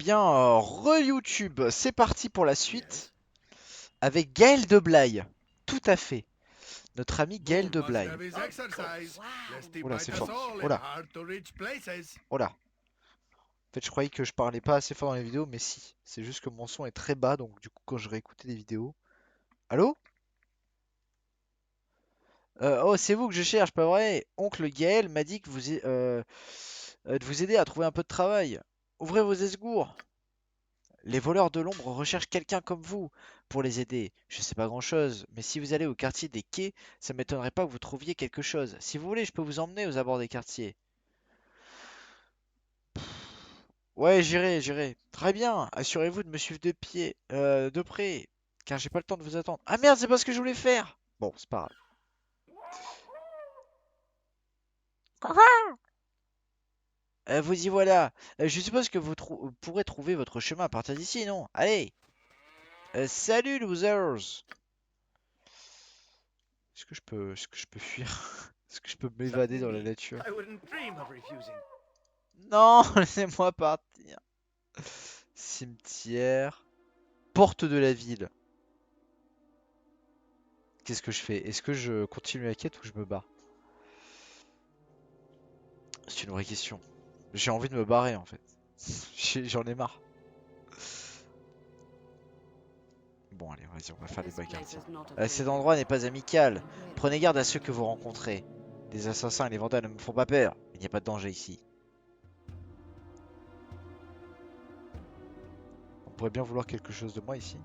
bien, re-YouTube, c'est parti pour la suite avec Gaël de Blaye. Tout à fait. Notre ami Gaël de Blaye. Oh là, c'est fort. Oh là, oh là. En fait, je croyais que je parlais pas assez fort dans les vidéos, mais si. C'est juste que mon son est très bas, donc du coup, quand je réécoutais les vidéos. Allô? Oh, c'est vous que je cherche, pas vrai? Oncle Gaël m'a dit que de vous aider à trouver un peu de travail. Ouvrez vos esgours. Les voleurs de l'ombre recherchent quelqu'un comme vous pour les aider. Je sais pas grand-chose, mais si vous allez au quartier des quais, ça m'étonnerait pas que vous trouviez quelque chose. Si vous voulez, je peux vous emmener aux abords des quartiers. Ouais, j'irai. Très bien. Assurez-vous de me suivre de près, car j'ai pas le temps de vous attendre. Ah merde, c'est pas ce que je voulais faire. Bon, c'est pas grave. Vous y voilà. Je suppose que pourrez trouver votre chemin à partir d'ici, non? Allez. Salut, losers. Est-ce que je peux fuir? Est-ce que je peux m'évader dans la nature? Non, laissez-moi partir. Cimetière. Porte de la ville. Qu'est-ce que je fais? Est-ce que je continue la quête ou je me barre? C'est une vraie question. J'ai envie de me barrer en fait. J'en ai marre. Bon allez, vas-y, on va faire les bagarres. Cet endroit n'est pas amical. Prenez garde à ceux que vous rencontrez. Les assassins et les vandales ne me font pas peur. Il n'y a pas de danger ici. On pourrait bien vouloir quelque chose de moi ici.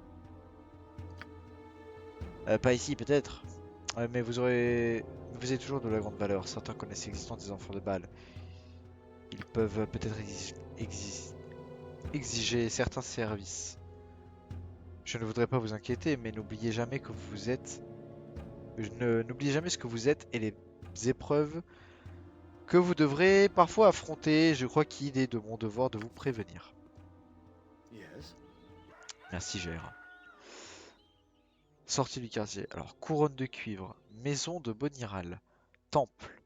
Pas ici peut-être. Mais vous avez toujours de la grande valeur. Certains connaissent l'existence des enfants de Bâle. Ils peuvent peut-être exiger certains services. Je ne voudrais pas vous inquiéter, mais n'oubliez jamais que vous êtes. N'oubliez jamais ce que vous êtes et les épreuves que vous devrez parfois affronter. Je crois qu'il est de mon devoir de vous prévenir. Merci, Gérard. Sortie du quartier. Alors, couronne de cuivre, maison de Boniral, temple,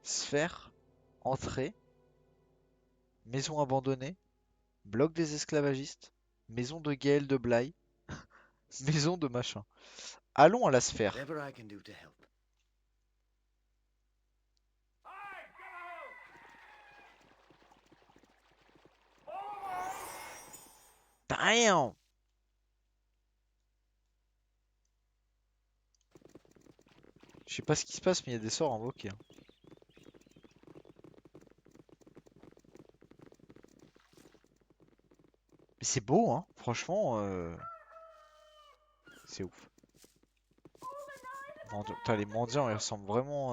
sphère, entrée, maison abandonnée, bloc des esclavagistes, maison de Gaël de Blaye, maison de machin. Allons à la sphère. Damn! Je sais pas ce qui se passe, mais il y a des sorts invoqués, hein. Mais c'est beau, hein. Franchement, c'est ouf. Putain, les mendiants, ils ressemblent vraiment.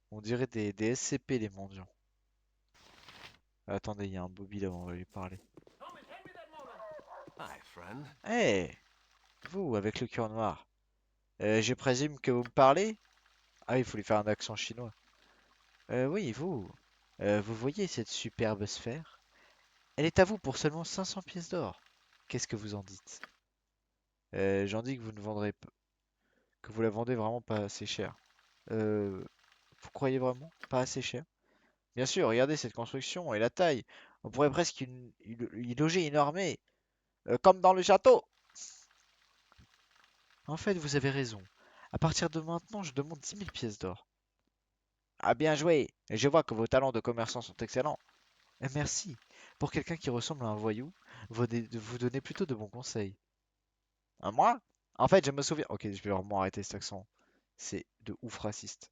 On dirait des SCP, les mendiants. Attendez, il y a un Bobby là, on va lui parler. Hey, vous, avec le cœur noir. Je présume que vous me parlez? Ah, il faut lui faire un accent chinois. Oui, vous. Vous voyez cette superbe sphère? Elle est à vous pour seulement 500 pièces d'or. Qu'est-ce que vous en dites? J'en dis que vous ne vendrez p- que vous la vendez vraiment pas assez cher. Euh, Vous croyez vraiment? Pas assez cher? Bien sûr, regardez cette construction et la taille. On pourrait presque y loger une armée, comme dans le château. En fait, vous avez raison. À partir de maintenant, je demande 10 000 pièces d'or. Ah, bien joué! Et je vois que vos talents de commerçant sont excellents. Merci. Pour quelqu'un qui ressemble à un voyou, vous donnez plutôt de bons conseils. Moi? En fait, je me souviens. Ok, je vais vraiment arrêter cet accent. C'est de ouf raciste.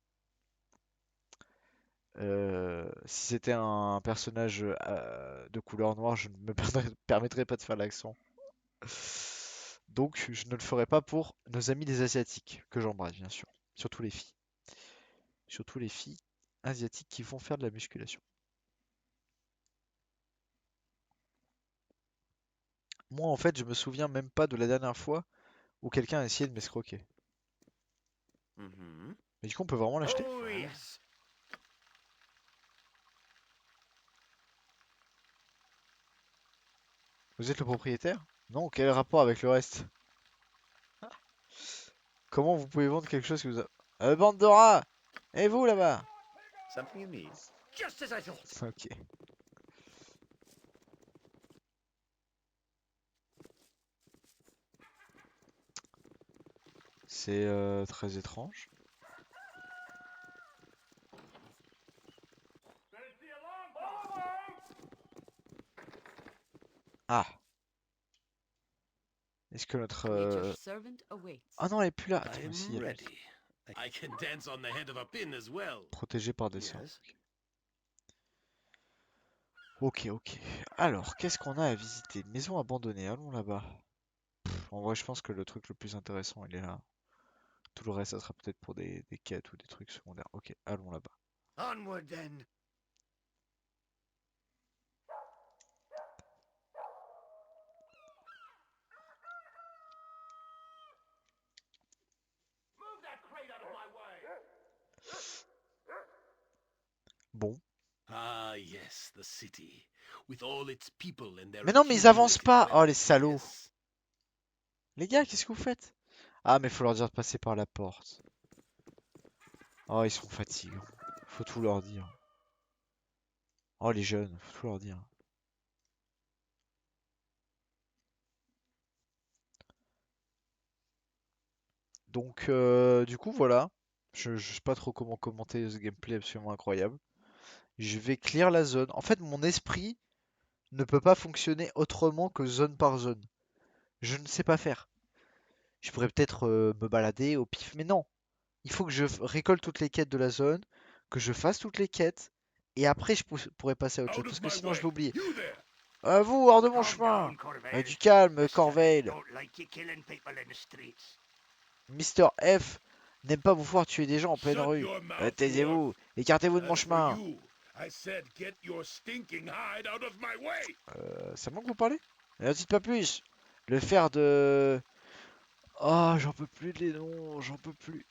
Si c'était un personnage de couleur noire, je ne me permettrais pas de faire l'accent. Donc, je ne le ferai pas pour nos amis des Asiatiques, que j'embrasse bien sûr. Surtout les filles. Surtout les filles asiatiques qui vont faire de la musculation. Moi, en fait, je me souviens même pas de la dernière fois où quelqu'un a essayé de m'escroquer. Mais du coup, on peut vraiment l'acheter? Vous êtes le propriétaire? Non, quel rapport avec le reste? Comment vous pouvez vendre quelque chose que vous avez... Bande de rats! Et vous là-bas? Ok. C'est très étrange. Ah, est-ce que notre... Nature's servant awaits. Ah non, elle est plus là. Attends, mais si, I'm elle est ready. I can dance on the head of a pin as well. protégée par des sorts. Yes. Ok, ok. Alors, qu'est-ce qu'on a à visiter? Maison abandonnée, allons là-bas. En vrai, je pense que le truc le plus intéressant, il est là. Tout le reste, ça sera peut-être pour des quêtes ou des trucs secondaires. Ok, allons là-bas. Onward then. Move that crate out of my way. Bon. Ah yes, the city, with all its people and their Mais non, mais ils avancent accumulated pas! Oh, wealth. les salauds! Yes. Les gars, qu'est-ce que vous faites? Ah, mais faut leur dire de passer par la porte. Oh, ils sont fatigants. Faut tout leur dire. Oh, les jeunes, faut tout leur dire. Donc, du coup, voilà. Je sais pas trop comment commenter ce gameplay absolument incroyable. Je vais clear la zone. En fait, mon esprit ne peut pas fonctionner autrement que zone par zone. Je ne sais pas faire. Je pourrais peut-être me balader au pif, mais non. Il faut que je récolte toutes les quêtes de la zone, que je fasse toutes les quêtes, et après je pourrais passer à autre chose, Out parce of que my sinon je vais way. oublier. You there. Vous, hors de mon Calm chemin! down, Corvale. Du calme, Mr. F Corveil. don't like you killing people in the streets. Mister F n'aime pas vous voir tuer des gens en pleine Shut rue. your mouth, dwarf. Taisez-vous, écartez-vous de mon As for chemin. you, I said get your stinking hide out of my way. C'est à moi que vous parlez? Ne dites pas plus. Le fer de... Oh, j'en peux plus les noms, j'en peux plus.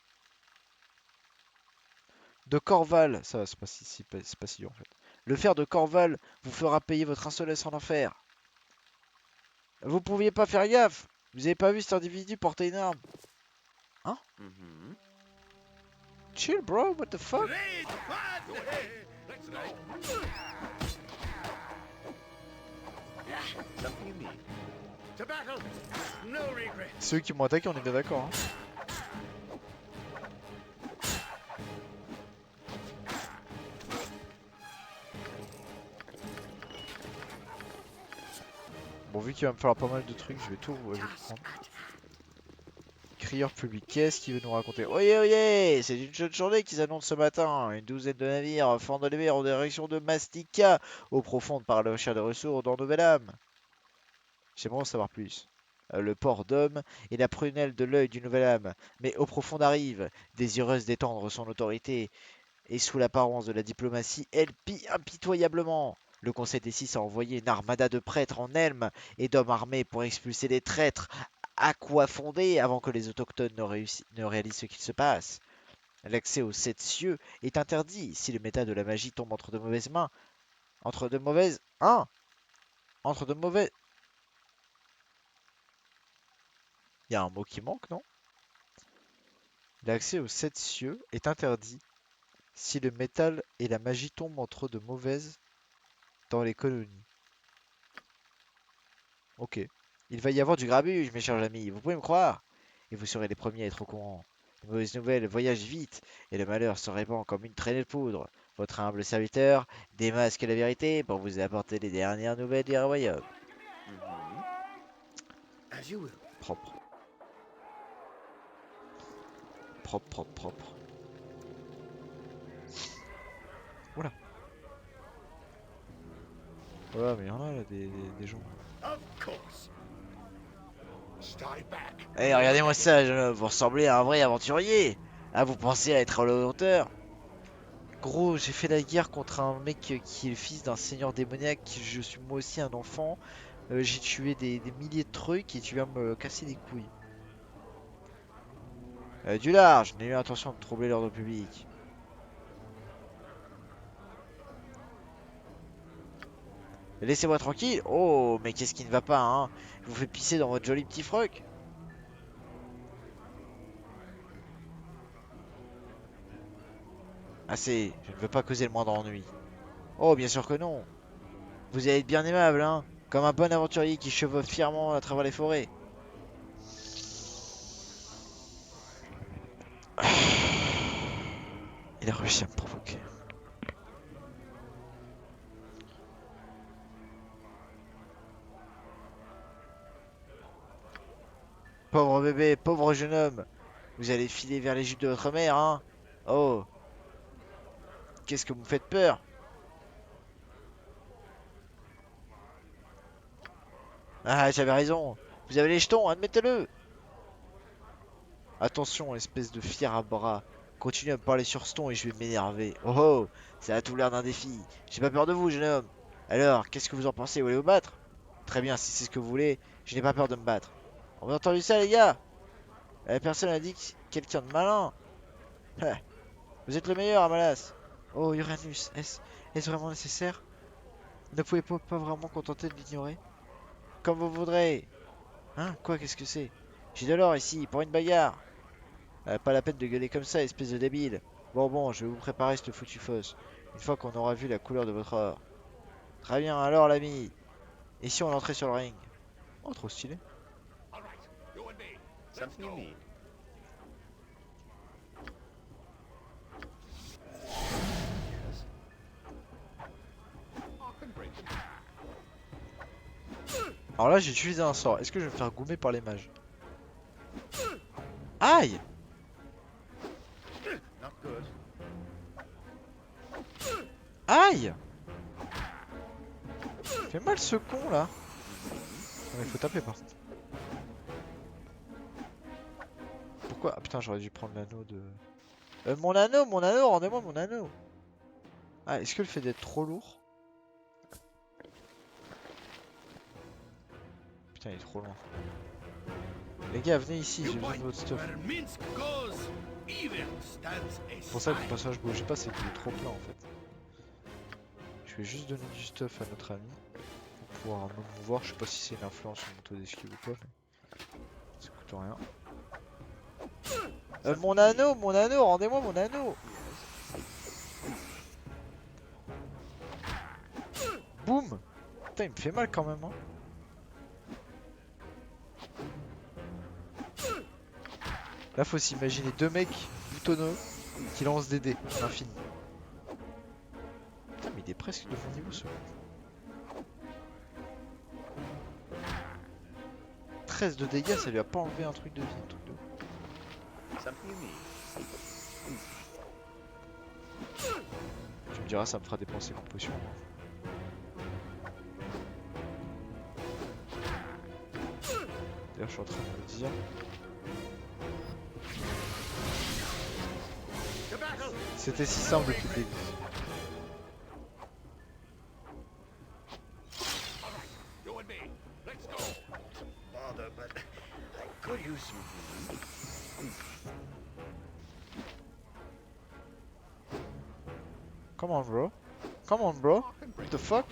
De Corval, ça va, c'est pas c'est pas si dur en fait. Le fer de Corval vous fera payer votre insolence en enfer. Vous pouviez pas faire gaffe. Vous avez pas vu cet individu porter une arme. Hein? Chill bro, what the fuck? Great fun. Let's go. Something you need. To battle. No regrets. Ceux qui m'ont attaqué, on est bien d'accord. Hein. Bon, vu qu'il va me falloir pas mal de trucs, je vais tout prendre. Crieur public, qu'est-ce qu'il veut nous raconter? Oyez, oyez, c'est une jeune journée qui s'annonce ce matin. Une douzaine de navires font de mer en direction de Mastika, eau profonde par le recherche de ressources dans Nouvelle-Âme. J'aimerais en savoir plus. Le port d'homme est la prunelle de l'œil du Nouvel-Âme, mais eau profonde arrive, désireuse d'étendre son autorité, et sous l'apparence de la diplomatie, elle pille impitoyablement. Le Conseil des Six a envoyé une armada de prêtres en Helm et d'hommes armés pour expulser les traîtres à quoi fonder avant que les autochtones ne réalisent ce qu'il se passe. L'accès aux sept cieux est interdit si le métal de la magie tombe entre de mauvaises mains. Entre de mauvaises... Hein? Entre de mauvaises... Il y a un mot qui manque, non? L'accès aux sept cieux est interdit si le métal et la magie tombent entre de mauvaises dans les colonies. Ok. Il va y avoir du grabuge, mes chers amis, vous pouvez me croire. Et vous serez les premiers à être au courant. Les mauvaises nouvelles voyagent vite, et le malheur se répand comme une traînée de poudre. Votre humble serviteur démasque la vérité pour vous apporter les dernières nouvelles du royaume. As you will. Propre. Propre, propre, propre. Oula. Ouais, mais il y en a là, des gens. Of course. Stay back. Eh, regardez-moi ça, jeune homme, vous ressemblez à un vrai aventurier. Ah, vous pensez à être à la hauteur? Gros, j'ai fait la guerre contre un mec qui est le fils d'un seigneur démoniaque. Je suis moi aussi un enfant. J'ai tué des milliers de trucs et tu viens me casser les couilles. Du large, je n'ai eu l'intention de troubler l'ordre public. Laissez-moi tranquille. Oh, mais qu'est-ce qui ne va pas, hein? Je vous fais pisser dans votre joli petit froc. Assez, je ne veux pas causer le moindre ennui. Oh, bien sûr que non. Vous allez être bien aimable, hein? Comme un bon aventurier qui chevauche fièrement à travers les forêts. Il a réussi à me provoquer. Pauvre bébé, pauvre jeune homme. Vous allez filer vers les jupes de votre mère, hein? Oh, qu'est-ce que vous me faites peur? Ah, j'avais raison. Vous avez les jetons, admettez-le. Attention, espèce de fier à bras. Continue à me parler sur ce ton et je vais m'énerver. Oh oh, ça a tout l'air d'un défi. J'ai pas peur de vous, jeune homme. Alors, qu'est-ce que vous en pensez? Vous voulez vous battre? Très bien, si c'est ce que vous voulez, je n'ai pas peur de me battre. On a entendu ça, les gars? Personne n'a dit quelqu'un de malin. Ah, vous êtes le meilleur, Amalas. Oh, Uranus, est-ce vraiment nécessaire? Ne pouvez-vous pas vraiment contenter de l'ignorer? Comme vous voudrez. Hein? Quoi, qu'est-ce que c'est? J'ai de l'or ici, pour une bagarre. Pas la peine de gueuler comme ça, espèce de débile. Bon, je vais vous préparer cette foutue fosse. Une fois qu'on aura vu la couleur de votre or. Très bien, alors l'ami. Et si on entrait sur le ring? Oh, trop stylé. All right, you and me. Let's Something you go. need. Yes. I can break them. Alors là, j'ai utilisé un sort. Est-ce que je vais me faire goumer par les mages? Aïe! Not good. Aïe! Il fait mal ce con là. Non, mais faut taper par contre. Pourquoi? Ah putain, j'aurais dû prendre l'anneau de. Mon anneau, rendez-moi mon anneau. Ah, est-ce que le fait d'être trop lourd? Putain, il est trop loin. Les gars, venez ici, You j'ai besoin point de votre stuff. where Minsk goes, evil stands C'est pour ça que le aside. passage bougeait pas, c'est qu'il est trop plein en fait. Je vais juste donner du stuff à notre ami pour pouvoir me mouvoir. Je sais pas si c'est une influence sur mon taux d'esquive ou quoi, mais ça coûte rien. Mon anneau, rendez-moi mon anneau. Boum. Putain, il me fait mal quand même, hein. Là, faut s'imaginer deux mecs boutonneux qui lancent des dés à l'infini. Putain, mais il est presque de mon niveau ce con. 13 de dégâts, ça lui a pas enlevé un truc de vie, un truc de ouf. Something you need. Tu me diras, ça me fera dépenser une potion. D'ailleurs, je suis en train de me dire. To battle. C'était si simple depuis le début. All right, you and me. Let's go. Bother, but I could use some food. Come on, bro. Come on, bro. I can break What the fuck?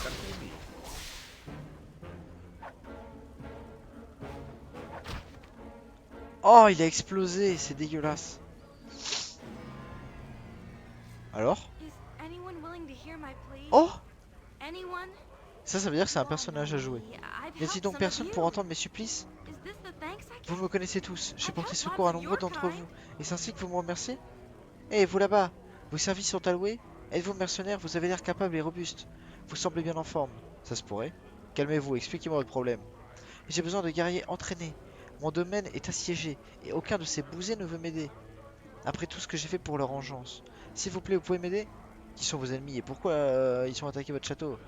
Something you need. Oh, il a explosé, c'est dégueulasse. Alors? Is anyone willing to hear my plea? Oh! Anyone? Ça veut dire que c'est un Oh, personnage à jouer. me. I've N'y a-t-il helped donc some personne of pour you. entendre mes supplices? Is this the thanks I Vous get? me connaissez tous, j'ai I've porté helped secours à lots of nombreux your d'entre kind. vous. Et c'est ainsi que vous me remerciez? Eh, vous là-bas, vos services sont alloués? Êtes-vous mercenaire? Vous avez l'air capable et robuste. Vous semblez bien en forme. Ça se pourrait. Calmez-vous, expliquez-moi votre problème. J'ai besoin de guerriers entraînés. Mon domaine est assiégé, et aucun de ces bousés ne veut m'aider. Après tout ce que j'ai fait pour leur vengeance. S'il vous plaît, vous pouvez m'aider? Qui sont vos ennemis et pourquoi ils ont attaqué votre château?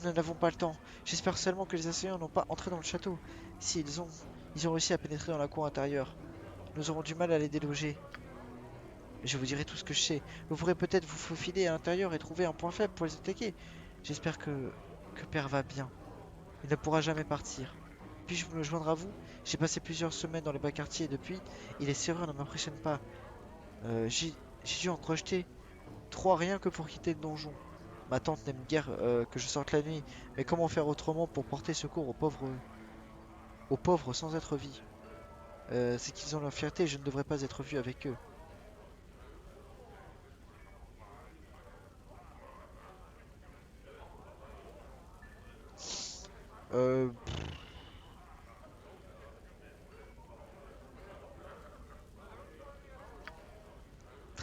Nous n'avons pas le temps. J'espère seulement que les assaillants n'ont pas entré dans le château. S'ils ont, ils ont réussi à pénétrer dans la cour intérieure. Nous aurons du mal à les déloger. Je vous dirai tout ce que je sais. Vous pourrez peut-être vous faufiler à l'intérieur et trouver un point faible pour les attaquer. J'espère que Père va bien. Il ne pourra jamais partir. Puis-je me joindre à vous? J'ai passé plusieurs semaines dans les bas quartiers et depuis, et les serrures ne m'impressionnent pas. J'ai dû en crocheter 3 rien que pour quitter le donjon. Ma tante n'aime guère que je sorte la nuit, mais comment faire autrement pour porter secours aux pauvres sans être vie? C'est qu'ils ont leur fierté et je ne devrais pas être vu avec eux. Euh...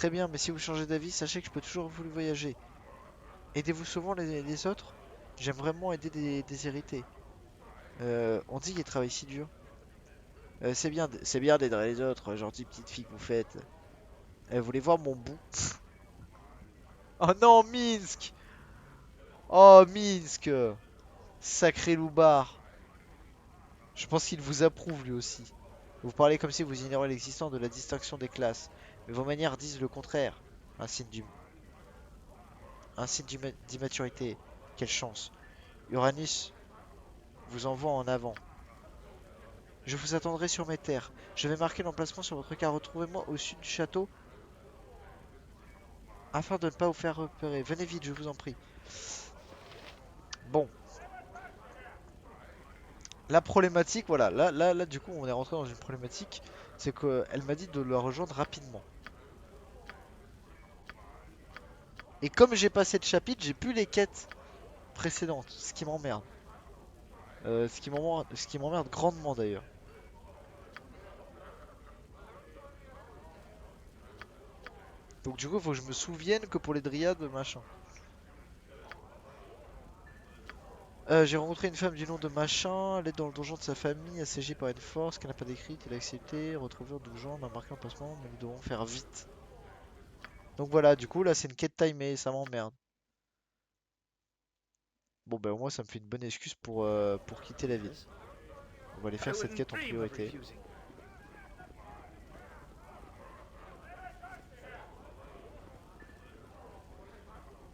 Très bien, mais si vous changez d'avis, sachez que je peux toujours vous voyager. Aidez-vous souvent les autres? J'aime vraiment aider des déshérités. On dit qu'ils travaillent si dur. C'est bien d'aider les autres, gentille petite fille que vous faites. Vous voulez voir mon bout? Oh non, Minsk! Oh, Minsk! Sacré loupard. Je pense qu'il vous approuve lui aussi. Vous parlez comme si vous ignorez l'existence de la distinction des classes. Mais vos manières disent le contraire. Un signe du... Un signe d'immaturité. Quelle chance. Uranus vous envoie en avant. Je vous attendrai sur mes terres. Je vais marquer l'emplacement sur votre carte. Retrouvez-moi au sud du château afin de ne pas vous faire repérer. Venez vite, je vous en prie. Bon. La problématique, voilà. Là, du coup, on est rentré dans une problématique. C'est qu'elle m'a dit de la rejoindre rapidement. Et comme j'ai passé de chapitre, j'ai plus les quêtes précédentes. Ce qui m'emmerde. Ce qui m'emmerde grandement d'ailleurs. Donc du coup, il faut que je me souvienne que pour les dryades, machin. J'ai rencontré une femme du nom de machin, elle est dans le donjon de sa famille, assiégée par une force qu'elle n'a pas décrite, elle a accepté, retrouvée en donjon, on a marqué l'emplacement, mais nous devons faire vite. Donc voilà, du coup là c'est une quête timée, ça m'emmerde. Bon ben au moins ça me fait une bonne excuse pour quitter la ville. On va aller I faire cette wouldn't quête en dream of priorité. refusing.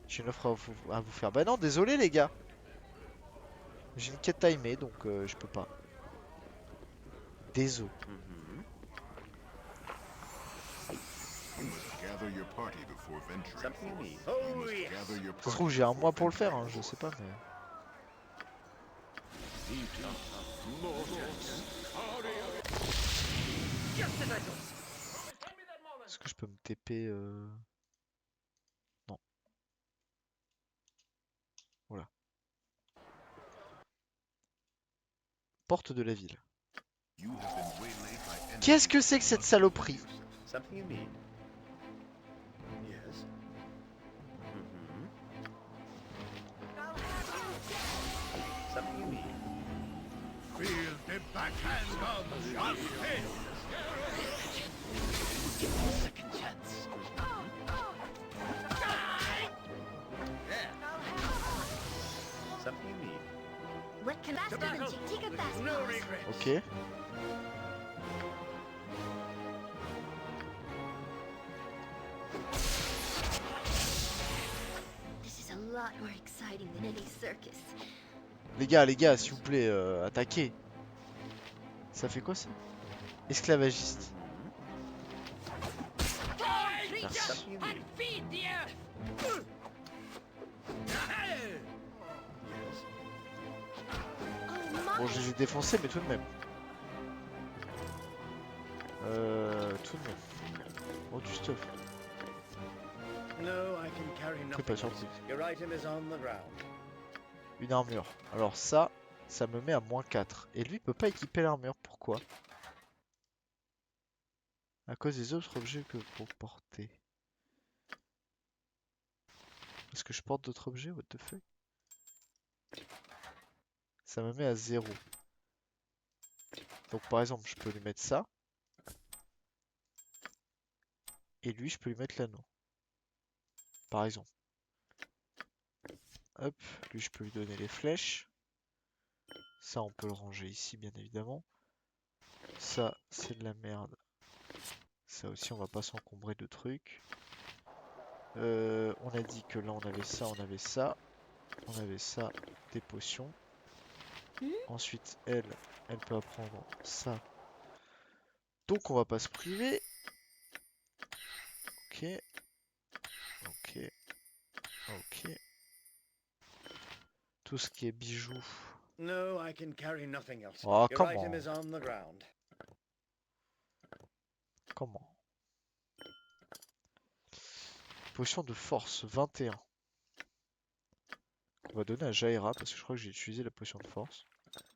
J'ai une offre à vous faire. Bah non, désolé les gars. J'ai une quête timée donc je peux pas. Désolé. Mm-hmm. You must gather your party before venturing Something you forth. need. You Oh, must yes. gather your Ça se party trouve j'ai un before mois pour le faire, venturing hein, je sais pas mais... Est-ce que je peux me TP Non. Voilà. Porte de la ville. You have been waylaid by enemies. Qu'est-ce que c'est que cette saloperie? Something you need. Yes. Mm-hmm. Something you need. Feel the backhand of John Hill. Second chance. Something you need. What can faster than battle Chitika with fast no pass? regrets. Ok. This is a lot more exciting than any circus. Les gars, s'il vous plaît, attaquez. Ça fait quoi ça? Esclavagiste. Merci. Something you need. Yes. Oh Bon, my! je les ai défoncés, mais tout de même. Tout de même. Oh, du stuff. No, I can carry Je suis pas nothing surpris. else. Your item is on the ground. Une armure. Alors ça me met à -4. Et lui, il peut pas équiper l'armure. Pourquoi? À cause des autres objets que vous portez. Est-ce que je porte d'autres objets? What the fuck? Ça me met à 0. Donc par exemple, je peux lui mettre ça. Et lui, je peux lui mettre l'anneau. Par exemple. Hop, lui, je peux lui donner les flèches. Ça, on peut le ranger ici, bien évidemment. Ça, c'est de la merde. Ça aussi, on va pas s'encombrer de trucs. On a dit que là, on avait ça, on avait ça. On avait ça, des potions. Ensuite, elle peut apprendre ça. Donc, on va pas se priver. Ok. Ok. Ok. Tout ce qui est bijoux. No, I can carry nothing else. Oh, Your come item on. is on the ground. Comment? Potion de force, 21. On va donner à Jaira parce que je crois que j'ai utilisé la potion de force.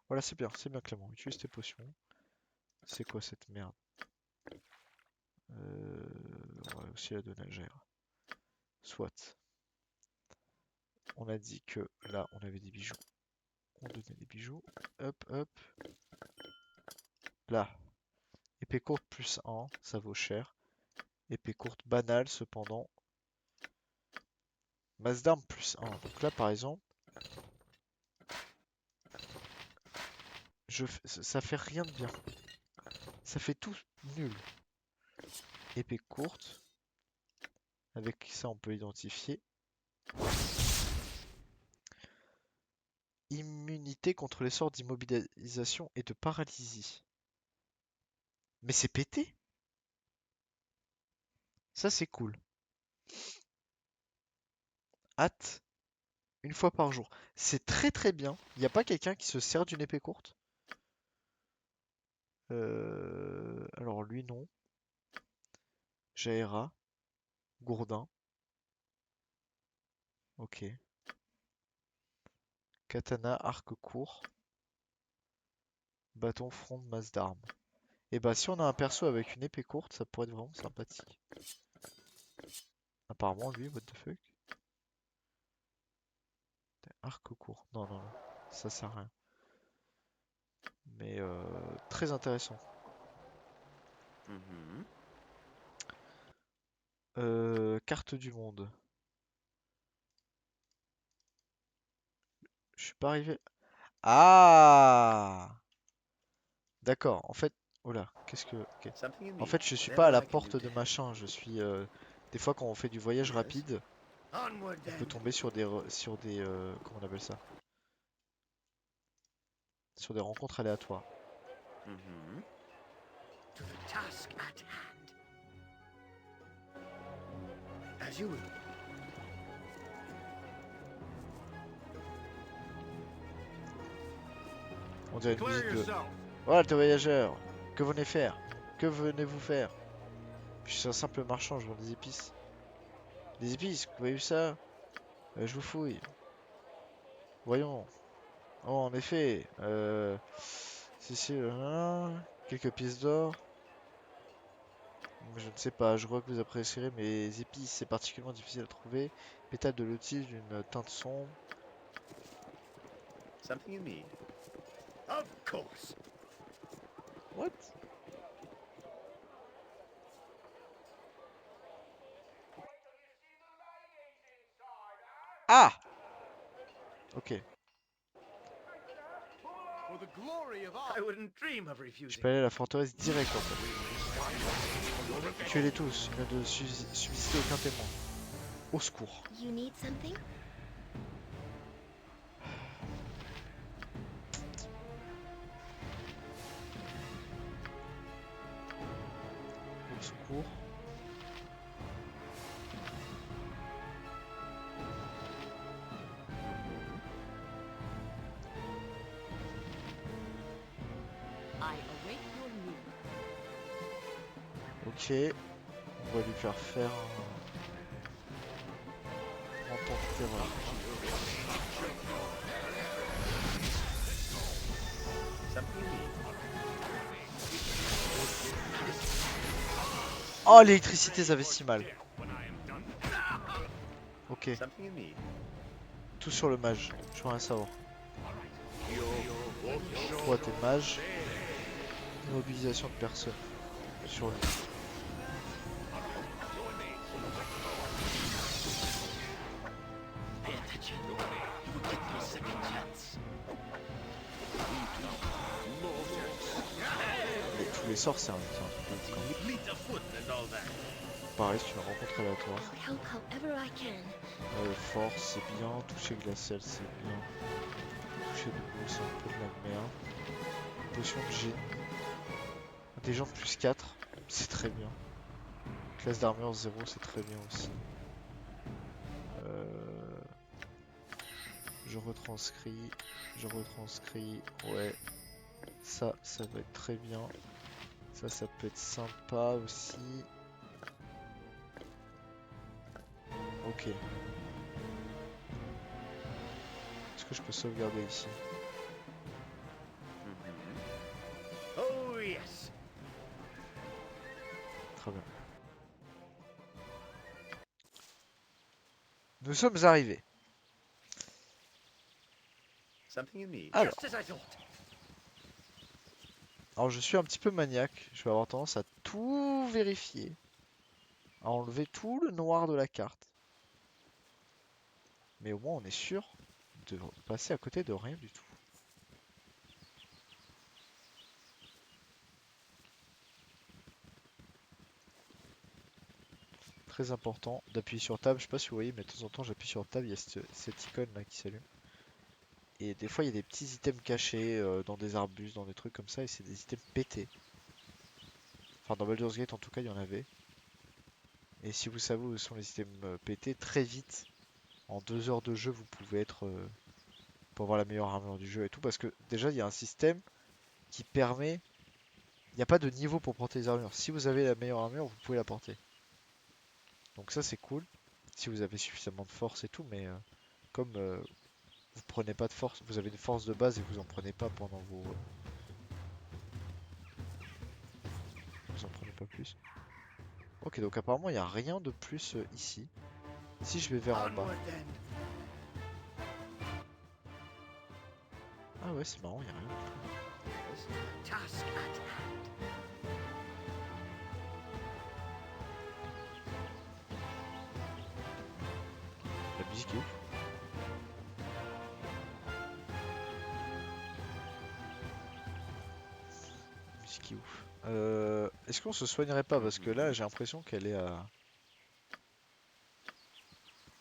Voilà, c'est bien Clément. Utilise tes potions. C'est quoi cette merde? On va aussi la donner à Jaira. Soit. On a dit que là, on avait des bijoux. On donnait des bijoux. Hop, hop. Là. Épée courte plus 1, ça vaut cher. Épée courte banale, cependant. Masse d'armes plus 1. Donc là, par exemple, ça fait rien de bien. Ça fait tout nul. Épée courte. Avec ça, on peut identifier. Immunité contre les sorts d'immobilisation et de paralysie. Mais c'est pété. Ça, c'est cool. Hâte. Une fois par jour. C'est très très bien. Il n'y a pas quelqu'un qui se sert d'une épée courte? Alors lui, non. Jaira. Gourdin. Ok. Katana, arc court. Bâton, fronde, masse d'armes. Et bah si on a un perso avec une épée courte, ça pourrait être vraiment sympathique. Apparemment lui, what the fuck. Arc court. Non, non, non. Ça sert à rien. Mais très intéressant. Mm-hmm. Carte du monde. Je suis pas arrivé. Ah! D'accord. En fait, oh là, qu'est-ce que. Ok. Something you En need. fait, je suis pas à Whatever la I can do porte to de help. machin. Je suis. Des fois, quand on fait du voyage Yes. rapide, Onward on peut then. tomber sur des comment on appelle ça? Sur des rencontres aléatoires. Mm-hmm. To the task at hand. As you will. On dirait une Clear musique de. yourself. Voilà, le voyageur. Que venez faire? Que venez-vous faire? Je suis un simple marchand, je vends des épices. Des épices, vous avez vu ça? Je vous fouille. Voyons. Oh, en effet. Quelques pièces d'or. Je ne sais pas, je crois que vous apprécierez mes épices, c'est particulièrement difficile à trouver. Pétales de lotus d'une teinte sombre. Something you need. Of course. What? Ah! Ok. For the glory of all. I wouldn't dream of Je refusing. peux aller à la forteresse direct en fait. Tuez-les tous, il ne doit subsister aucun témoin. Au secours. You need something? Au secours. I await your news. Ok. On va lui faire faire un temps de terreur. Something you need. Oh, l'électricité, ça fait si mal. Ok. Something you need. Tout sur le mage. Je veux rien savoir. Toi, t'es mage. Immobilisation de personne. Sur lui. Pay attention. You will get no second chance. Mais tous les sorts, c'est un truc de ouf, Fleet of foot and all that. quand même. Pareil, c'est une rencontre aléatoire. I'll help however I can. Force, c'est bien. Toucher glacial, c'est bien. Toucher de l'eau, c'est un peu de la merde. Potion de génie. Intelligence plus 4, c'est très bien. Classe d'armure 0, c'est très bien aussi. Je retranscris. Je retranscris. Ouais. Ça va être très bien. Ça peut être sympa aussi. Ok. Est-ce que je peux sauvegarder ici? Mm-hmm. Oh yes. Très bien. Nous sommes arrivés. Something you need. Alors. Just as I thought. Alors je suis un petit peu maniaque, je vais avoir tendance à tout vérifier, à enlever tout le noir de la carte. Mais au moins on est sûr de passer à côté de rien du tout. Très important d'appuyer sur Tab, je sais pas si vous voyez, mais de temps en temps j'appuie sur Tab, il y a cette icône là qui s'allume. Et des fois il y a des petits items cachés dans des arbustes, dans des trucs comme ça, et c'est des items pétés. Enfin dans Baldur's Gate en tout cas il y en avait. Et si vous savez où sont les items pétés, très vite, en 2 heures de jeu, vous pouvez être pour avoir la meilleure armure du jeu et tout. Parce que déjà, il y a un système qui permet. Il n'y a pas de niveau pour porter les armures. Si vous avez la meilleure armure, vous pouvez la porter. Donc ça, c'est cool. Si vous avez suffisamment de force et tout. Mais comme vous prenez pas de force, vous avez une force de base et vous en prenez pas pendant vos. Vous en prenez pas plus. Ok, donc apparemment, il n'y a rien de plus ici. Si je vais vers en bas. Onward then. Ah ouais, c'est marrant, il n'y a rien. Yes. Task at hand. La musique est ouf. La musique est ouf. Est-ce qu'on se soignerait pas? Parce que là, j'ai l'impression qu'elle est à...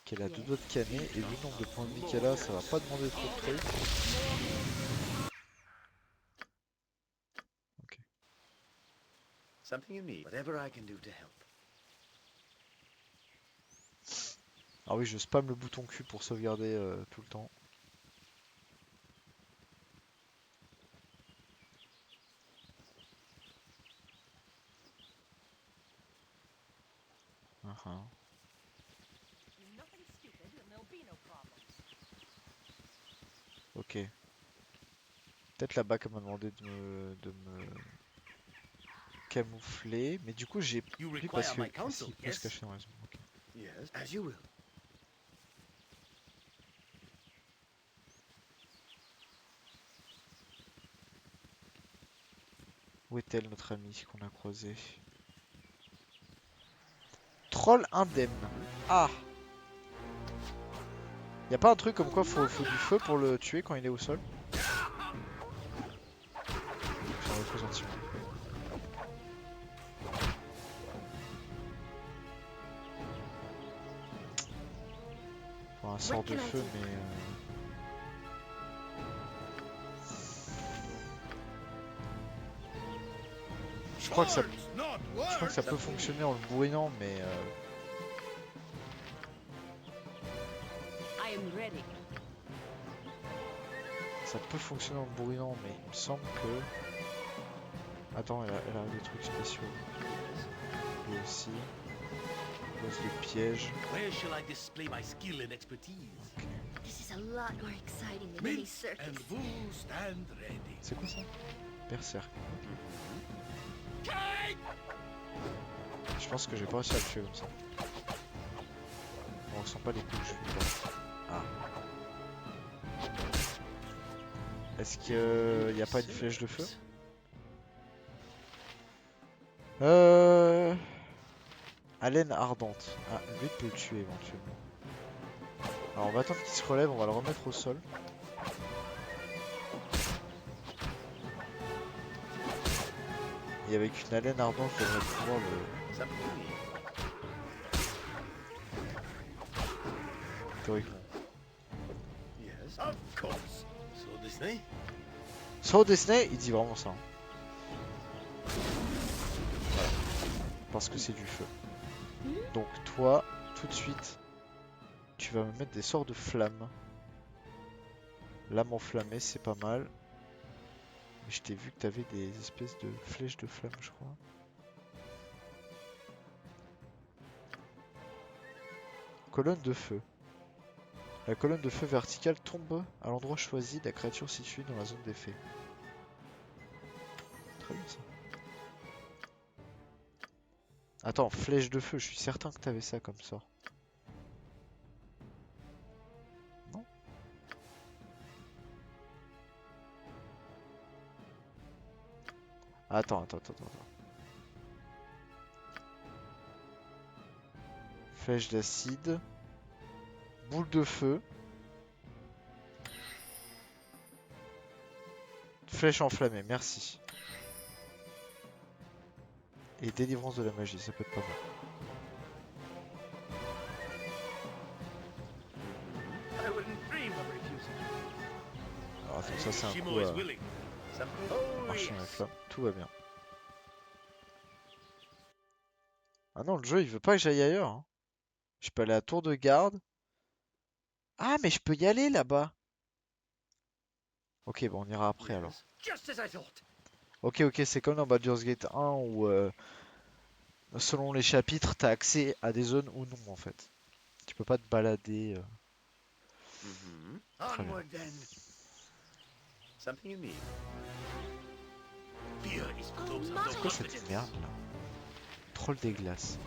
qu'elle a deux doigts de canner. Et vu le nombre de points de vie qu'elle a, ça va pas demander trop de trucs. Ok. Something you need. Whatever I can do to help. Ah oui, je spam le bouton Q pour sauvegarder tout le temps. Uh-huh. Do nothing stupid and there'll be no problems. Ok. Peut-être là-bas qu'elle m'a demandé de me camoufler. Mais du coup, j'ai You pris parce require que my counsel, ici, il peut se yes? cacher dans la zone. Ok. Yes. As you will. Où est-elle, notre amie qu'on a croisée? Troll indemne. Ah! Y a pas un truc comme quoi faut du feu pour le tuer quand il est au sol? J'en ai pressentiment. Faut un sort de feu, mais... Je crois que ça, Swords, not je crois que ça words. peut fonctionner en le bourrinant, mais... I am ready. Ça peut fonctionner en le bourrinant, mais il me semble que... Attends, elle a des trucs spéciaux. Lui aussi. Pose de piège. Where shall I display my skill and expertise? This is a lot more exciting than any Mint circus. and wool stand ready. C'est quoi ça? Berserk. Je pense que j'ai pas réussi à le tuer comme ça. On ressent pas les coups que je fais pas. Ah. Est-ce qu'il n'y a pas une flèche de feu? Haleine ardente. Ah, lui peut le tuer éventuellement. Alors on va attendre qu'il se relève, on va le remettre au sol. Et avec une haleine ardente, je devrais pouvoir le... Something you need. théoriquement. Yes. Of course. So Disney? So Disney, il dit vraiment ça. Hein. Voilà. Parce que c'est du feu. Donc toi, tout de suite, tu vas me mettre des sorts de flamme. Lame enflammée, c'est pas mal. Mais je t'ai vu que t'avais des espèces de flèches de flamme, je crois. Colonne de feu. La colonne de feu verticale tombe à l'endroit choisi de la créature située dans la zone d'effet. Très bien ça. Attends, flèche de feu, je suis certain que t'avais ça comme sort. Attends. Flèche d'acide. Boule de feu. Flèche enflammée, merci. Et délivrance de la magie, ça peut être pas mal. I wouldn't dream of refusing. Alors attends, ça c'est un Shimo coup is à willing. Something. Oh, marcher dans la yes. flamme. Tout va bien. Ah non, le jeu il veut pas que j'aille ailleurs, hein. Je peux aller à la tour de garde. Ah, mais je peux y aller là-bas. Ok, bon, on ira après alors. Yes. Just as I thought. Ok, c'est comme dans Baldur's Gate 1 où, selon les chapitres, t'as accès à des zones ou non en fait. Tu peux pas te balader. Très bien. Onward then. Something you need. Fear is Oh closer my. than C'est quoi cette confidence. merde là? Troll des glaces.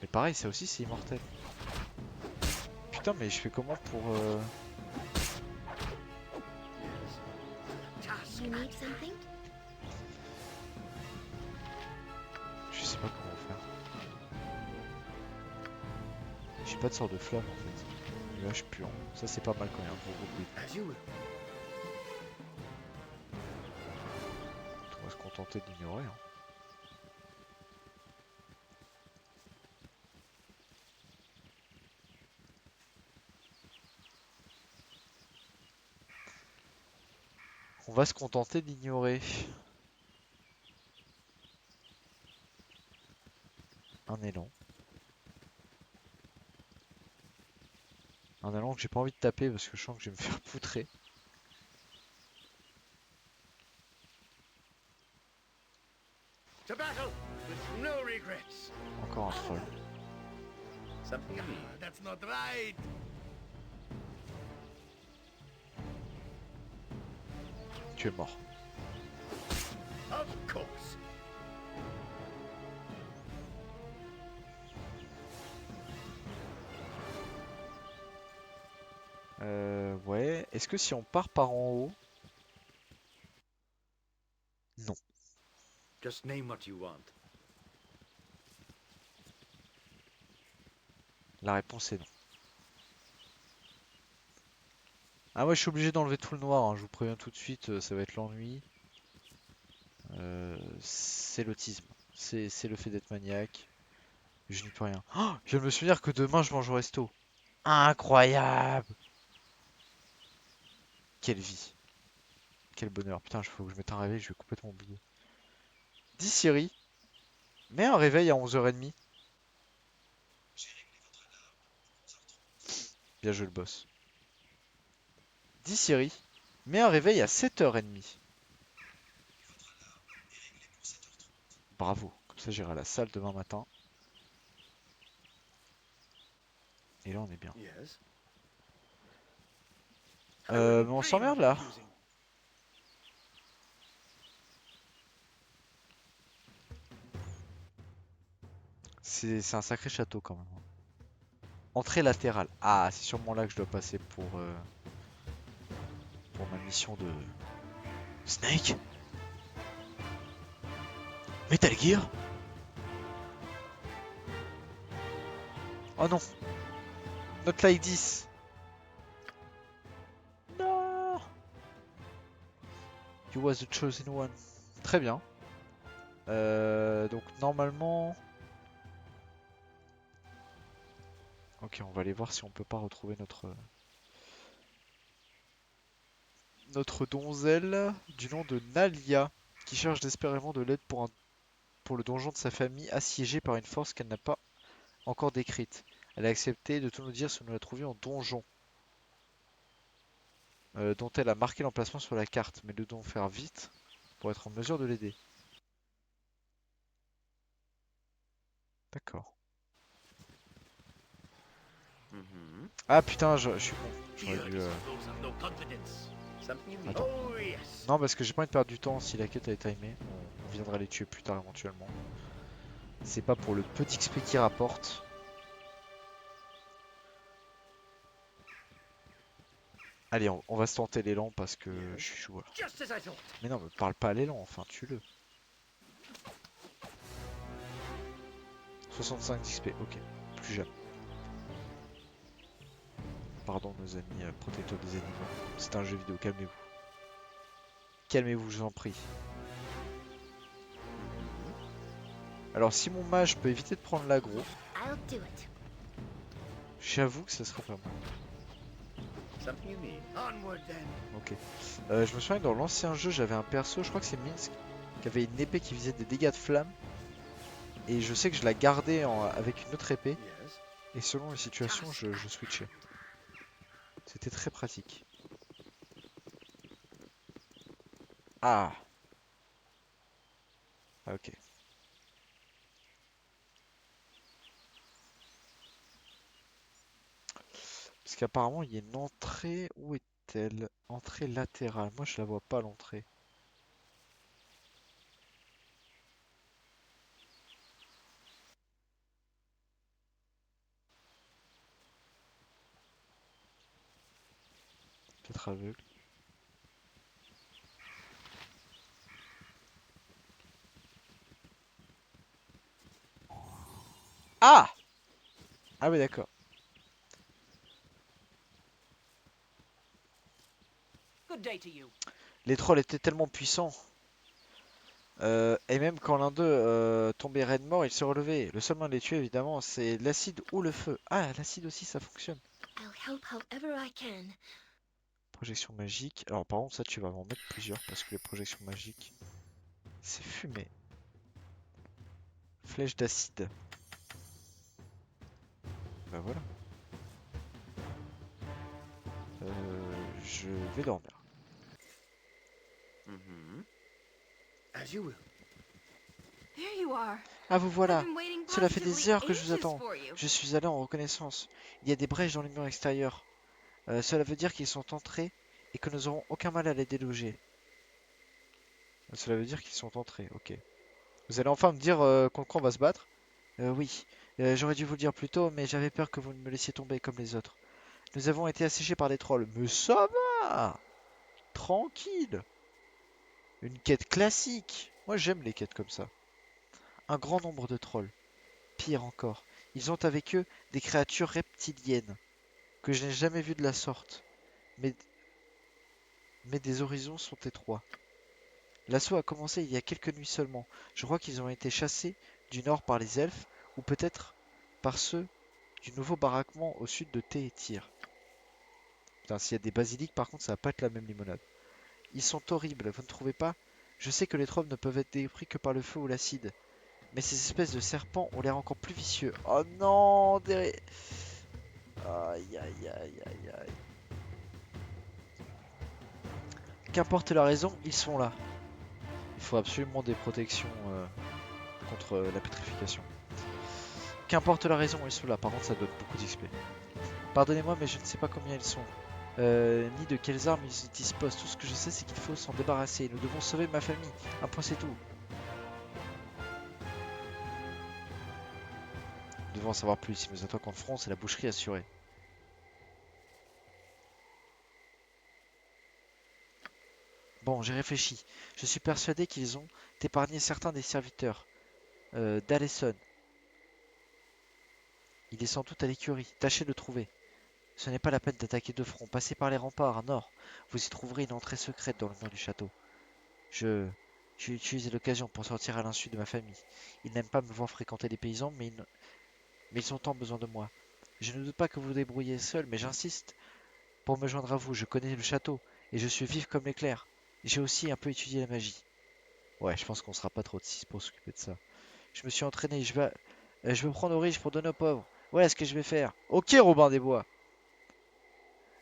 Mais pareil, ça aussi c'est immortel. Putain, mais je fais comment pour... Task. You need something? Je sais pas comment faire. J'ai pas de sorte de flamme en fait. Nuage puant. Ça c'est pas mal quand il y a un gros bruit. As you will. On va se contenter d'ignorer. Hein. On va se contenter d'ignorer. Un élan. Un élan que j'ai pas envie de taper parce que je sens que je vais me faire poutrer. To battle with no regrets. Encore un troll. Something you need. That's not right. Tu es mort. Of course. Ouais. Est-ce que si on part par en haut... Non. Just name what you want. La réponse est non. Ah ouais, je suis obligé d'enlever tout le noir, hein. Je vous préviens tout de suite, ça va être l'ennui. C'est l'autisme. C'est le fait d'être maniaque. Je n'y peux rien. Oh, je viens de me souvenir que demain je mange au resto. Incroyable! Quelle vie. Quel bonheur. Putain, il faut que je mette un réveil, je vais complètement oublier. Dis Siri, mets un réveil à 11h30. Bien joué le boss. Dis Siri, mets un réveil à 7h30. Bravo. Comme ça j'irai à la salle demain matin. Et là on est bien. Yes. Mais on s'emmerde là. C'est un sacré château quand même. Entrée latérale. Ah, c'est sûrement là que je dois passer pour ma mission de... Snake? Metal Gear? Oh non! Not like this! Non! You was the chosen one. Très bien. Donc normalement... Ok, on va aller voir si on peut pas retrouver notre donzelle du nom de Nalia, qui cherche désespérément de l'aide pour le donjon de sa famille, assiégé par une force qu'elle n'a pas encore décrite. Elle a accepté de tout nous dire si nous la trouvions en donjon, dont elle a marqué l'emplacement sur la carte, mais nous devons faire vite pour être en mesure de l'aider. D'accord. Ah putain, je suis con. J'aurais Fear dû, is closer than confidence. Something you need. Attends. Oh yes. Non, parce que j'ai pas envie de perdre du temps si la quête est timée. On viendra les tuer plus tard éventuellement. C'est pas pour le petit XP qui rapporte. Allez, on va se tenter l'élan parce que Yes. je suis joueur. Just as I thought. Mais non, me parle pas à l'élan, enfin, tue-le. 65 d'XP, ok. Plus jamais. Pardon, nos amis protecteurs des animaux. C'est un jeu vidéo, calmez-vous. Calmez-vous, je vous en prie. Alors, si mon mage peut éviter de prendre l'aggro, I'll do it. j'avoue que ça serait pas mal. Something you need. Onward then. Ok. Je me souviens que dans l'ancien jeu, j'avais un perso, je crois que c'est Minsk, qui avait une épée qui faisait des dégâts de flamme. Et je sais que je la gardais avec une autre épée. Yes. Et selon les situations, je switchais. C'était très pratique. Ah. Ah, ok. Parce qu'apparemment, il y a une entrée. Où est-elle? Entrée latérale. Moi, je la vois pas, l'entrée. Peut-être aveugle. Ah! Ah oui, d'accord. Good day to you. Les trolls étaient tellement puissants. Et même quand l'un d'eux tombait raide mort, il se relevait. Le seul moyen de les tuer, évidemment, c'est l'acide ou le feu. Ah, l'acide aussi, ça fonctionne. I'll help however I can. Projection magique. Alors, par contre, ça, tu vas m'en mettre plusieurs parce que les projections magiques, c'est fumé. Flèche d'acide. Bah voilà. Je vais dormir. As you will. There you are. Ah, vous voilà. I've been waiting Cela fait des positively heures que je vous ages attends. for you. Je suis allé en reconnaissance. Il y a des brèches dans les murs extérieurs. Cela veut dire qu'ils sont entrés et que nous n'aurons aucun mal à les déloger. Cela veut dire qu'ils sont entrés, ok. Vous allez enfin me dire contre quoi on va se battre? Oui. J'aurais dû vous le dire plus tôt, mais j'avais peur que vous ne me laissiez tomber comme les autres. Nous avons été asséchés par des trolls. Mais ça va! Tranquille! Une quête classique! Moi j'aime les quêtes comme ça. Un grand nombre de trolls. Pire encore, ils ont avec eux des créatures reptiliennes que je n'ai jamais vues de la sorte. Mais, mais des horizons sont étroits. L'assaut a commencé il y a quelques nuits seulement. Je crois qu'ils ont été chassés du nord par les elfes, ou peut-être par ceux du nouveau baraquement au sud de Thé et Tyr. Putain, s'il y a des basiliques, par contre, ça va pas être la même limonade. Ils sont horribles, vous ne trouvez pas? Je sais que les trolls ne peuvent être dépris que par le feu ou l'acide, mais ces espèces de serpents ont l'air encore plus vicieux. Oh non, aïe aïe aïe aïe aïe. Qu'importe la raison, ils sont là. Il faut absolument des protections contre la pétrification. Qu'importe la raison, ils sont là. Par contre, ça donne beaucoup d'XP. Pardonnez-moi, mais je ne sais pas combien ils sont. Ni de quelles armes ils disposent. Tout ce que je sais, c'est qu'il faut s'en débarrasser. Nous devons sauver ma famille. Un point, c'est tout. Nous devons en savoir plus. Si nous attaquons de front, c'est la boucherie assurée. Bon, j'ai réfléchi. Je suis persuadé qu'ils ont épargné certains des serviteurs d'Alesson. Il est sans doute à l'écurie. Tâchez de le trouver. Ce n'est pas la peine d'attaquer de front. Passez par les remparts, nord. Vous y trouverez une entrée secrète dans le mur du château. J'ai utilisé l'occasion pour sortir à l'insu de ma famille. Ils n'aiment pas me voir fréquenter les paysans, mais ils ont tant besoin de moi. Je ne doute pas que vous vous débrouillez seul, mais j'insiste pour me joindre à vous. Je connais le château, et je suis vif comme l'éclair. J'ai aussi un peu étudié la magie. Ouais, je pense qu'on sera pas trop de 6 pour s'occuper de ça. Je me suis entraîné, je vais prendre aux riches pour donner aux pauvres. Voilà ce que je vais faire. Ok, Robin des Bois.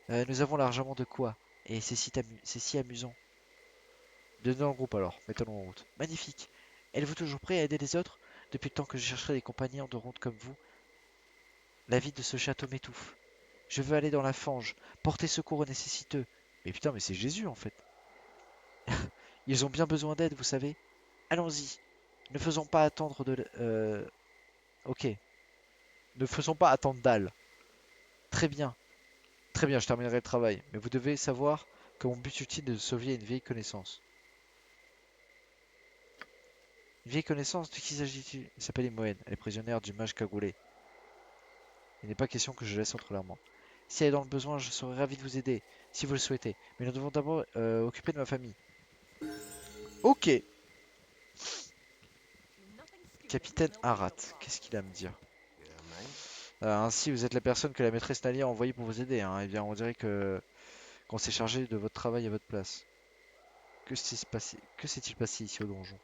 Nous avons largement de quoi, et c'est si amusant. Bienvenue dans le groupe alors, mettons-nous en route. Magnifique. Êtes-vous toujours prêt à aider les autres? Depuis le temps que je chercherai des compagnons de ronde comme vous, la vie de ce château m'étouffe. Je veux aller dans la fange, porter secours aux nécessiteux. Mais putain, mais c'est Jésus en fait. Ils ont bien besoin d'aide, vous savez. Allons-y. Ne faisons pas attendre de... Ok. Ne faisons pas attendre d'Al. Très bien. Très bien, je terminerai le travail. Mais vous devez savoir que mon but ultime est de sauver une vieille connaissance. Une vieille connaissance, de qui s'agit-il? Il s'appelle Imoen. Elle est prisonnière du mage cagoulé. Il n'est pas question que je laisse entre leurs mains. Si elle est dans le besoin, je serai ravi de vous aider, si vous le souhaitez. Mais nous devons d'abord occuper de ma famille. Ok, Nothing stupid, capitaine and there'll be no Arat, problem. qu'est-ce qu'il a à me dire? Yeah, man. Ainsi, vous êtes la personne que la maîtresse Nalia a envoyée pour vous aider, hein. Eh bien, on dirait que qu'on s'est chargé de votre travail à votre place. Que s'est-il passé ici au donjon?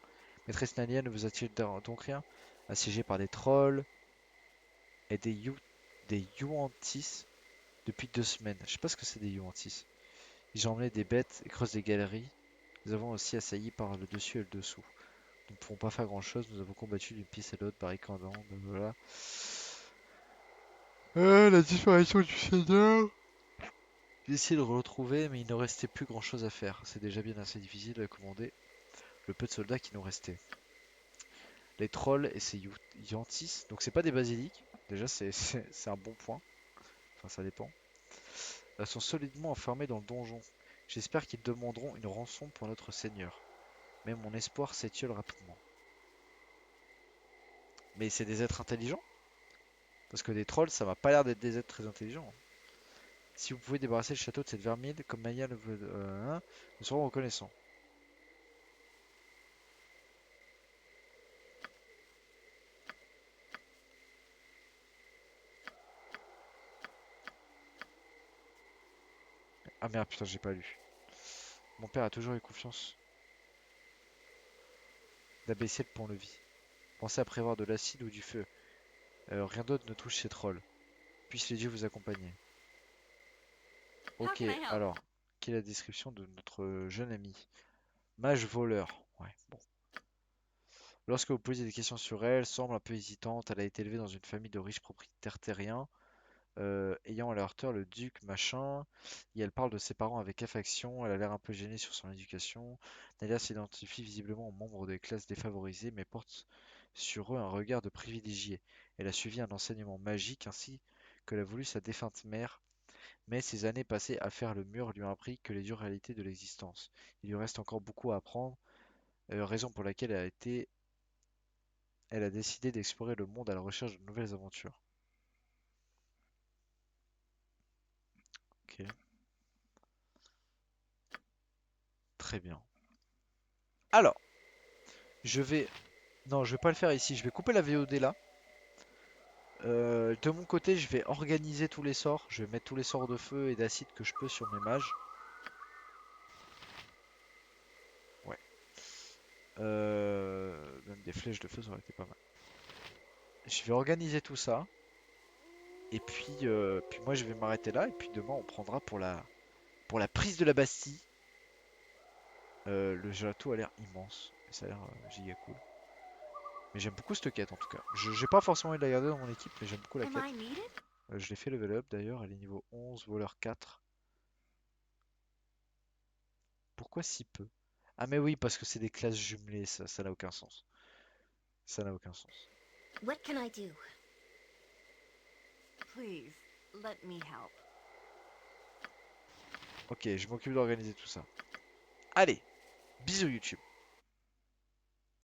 Maîtresse Nalia ne vous a-t-il donc rien? Assiégé par des trolls et des Yuan-Tis depuis 2 semaines. Je sais pas ce que c'est des Yuan-Tis. Ils ont emmené des bêtes et creusent des galeries. Nous avons aussi assailli par le dessus et le dessous. Nous ne pouvons pas faire grand chose, nous avons combattu d'une pièce à l'autre, barricadant, blablabla. La disparition du Seigneur. J'ai essayé de le retrouver, mais il ne restait plus grand chose à faire. C'est déjà bien assez difficile de commander le peu de soldats qui nous restaient. Les trolls et ces Yantis, donc c'est pas des basiliques, déjà c'est un bon point, enfin ça dépend, sont solidement enfermés dans le donjon. J'espère qu'ils demanderont une rançon pour notre seigneur. Mais mon espoir s'étiole rapidement. Mais c'est des êtres intelligents? Parce que des trolls, ça m'a pas l'air d'être des êtres très intelligents. Si vous pouvez débarrasser le château de cette vermine, comme Maya le veut, hein, nous serons reconnaissants. Ah merde, putain, j'ai pas lu. Mon père a toujours eu confiance d'abaisser le pont-levis. Pensez à prévoir de l'acide ou du feu. Rien d'autre ne touche ces trolls. Puissent les dieux vous accompagner. How Ok, can I help? alors, quelle est la description de notre jeune ami? Mage voleur. Ouais, bon. Lorsque vous posez des questions sur elle, semble un peu hésitante. Elle a été élevée dans une famille de riches propriétaires terriens, ayant à leur hauteur le duc machin. Et elle parle de ses parents avec affection. Elle a l'air un peu gênée sur son éducation. Nadia s'identifie visiblement aux membres des classes défavorisées, mais porte sur eux un regard de privilégié. Elle a suivi un enseignement magique ainsi que l'a voulu sa défunte mère. Mais ces années passées à faire le mur lui ont appris que les dures réalités de l'existence. Il lui reste encore beaucoup à apprendre, raison pour laquelle elle a décidé d'explorer le monde à la recherche de nouvelles aventures. Ok, très bien. Alors, je vais... Non, je vais pas le faire ici, je vais couper la VOD là. De mon côté, je vais organiser tous les sorts. Je vais mettre tous les sorts de feu et d'acide que je peux sur mes mages. Ouais. Même des flèches de feu, ça aurait été pas mal. Je vais organiser tout ça. Et puis moi je vais m'arrêter là. Et puis demain on prendra pour la prise de la Bastille. Le château a l'air immense. Et ça a l'air giga cool. Mais j'aime beaucoup cette quête en tout cas. J'ai pas forcément envie de la garder dans mon équipe, mais j'aime beaucoup la Am quête. I needed? Je l'ai fait level up d'ailleurs. Elle est niveau 11, voleur 4. Pourquoi si peu? Ah mais oui, parce que c'est des classes jumelées, ça n'a aucun sens. Ça n'a aucun sens. What can I do? Please, let me help. Ok, je m'occupe d'organiser tout ça. Allez, bisous YouTube.